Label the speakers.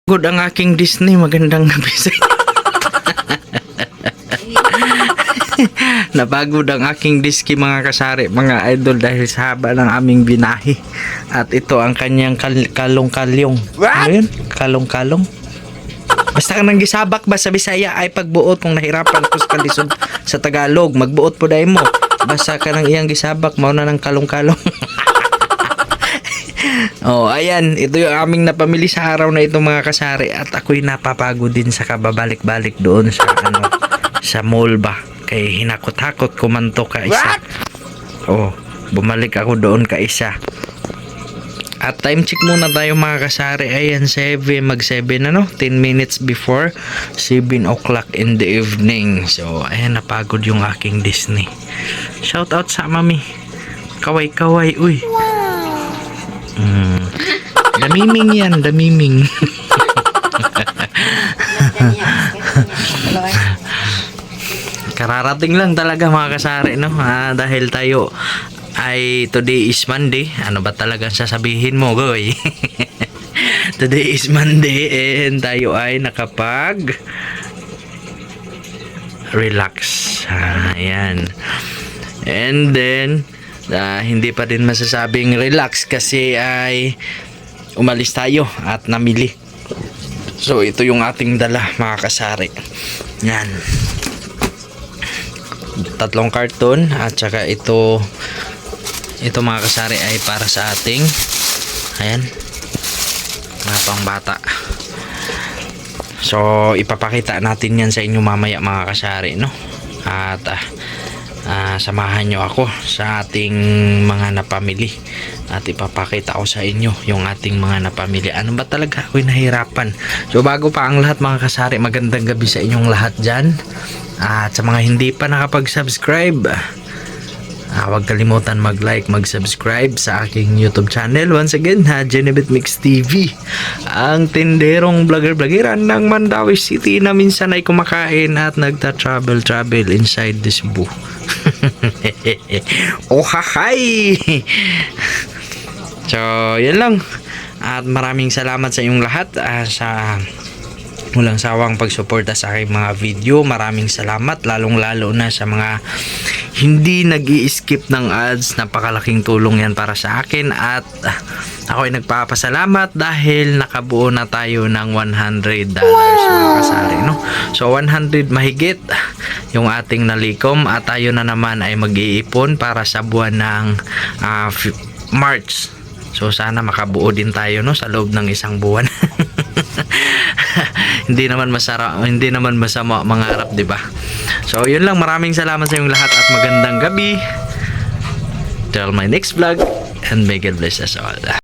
Speaker 1: Good ang aking Disney, magandang gabi sa Napagod ang aking diski mga kasari, mga idol, dahil sa haba ng aming binahe. At ito ang kanyang kalong-kalyong. Ano yun? Kalong-kalong? Basta ka nang gisabak ba sa Bisaya ay pagbuot kung nahirapan ko sa kalisod sa Tagalog. Magbuot po dahil mo. Basta ka nang iyang gisabak, mauna ng kalong-kalong. Oh, ayan, ito yung aming napamili sa araw na ito mga kasari, at ako'y napapagod din sa kababalik-balik doon sa sa mall ba, kay hinakot-hakot kumanto ka isa. Oh, bumalik ako doon ka isa. At time check muna tayo mga kasari. Ayan, 7 ano, 10 minutes before 7 o'clock in the evening. So ayan, napagod yung aking Disney. Shout out sa mami, kaway-kaway, uy. Damiming yan, damiming. Kararating lang talaga mga kasari, no? Dahil tayo ay today is Monday. Ano ba talaga sasabihin mo, goy? Today is Monday and tayo ay nakapag relax. Ayan. And then hindi pa din masasabing relax kasi ay umalis tayo at namili. So ito yung ating dala mga kasari. Yan. 3 karton at saka ito mga kasari ay para sa ating, ayan, mga pangbata. So ipapakita natin yan sa inyo mamaya mga kasari, no? At samahan nyo ako sa ating mga napamili at ipapakita ko sa inyo yung ating mga napamili. Ano ba talaga ako'y nahirapan. So bago pa ang lahat mga kasari, magandang gabi sa inyong lahat dyan. At sa mga hindi pa nakapag-subscribe, huwag kalimutan mag-like, mag-subscribe sa aking YouTube channel. Once again, Genebit Mix TV, ang tinderong vlogger-vloggeran ng Mandawi City na minsan ay kumakain at nagta-travel inside this Cebu. Oh hahay! So yan lang, at maraming salamat sa inyong lahat sa walang sawang pagsuporta sa aking mga video. Maraming salamat, lalong-lalo na sa mga hindi nag-i-skip ng ads. Napakalaking tulong yan para sa akin, at ako ay nagpapasalamat dahil nakabuo na tayo ng $100 mga kasari, no? So 100 mahigit yung ating nalikom, at tayo na naman ay mag-iipon para sa buwan ng March. So sana makabuo din tayo, no, sa loob ng isang buwan. Hindi naman masama mangarap, 'di ba? So yun lang, maraming salamat sa inyong lahat at magandang gabi till my next vlog, and may God bless us all.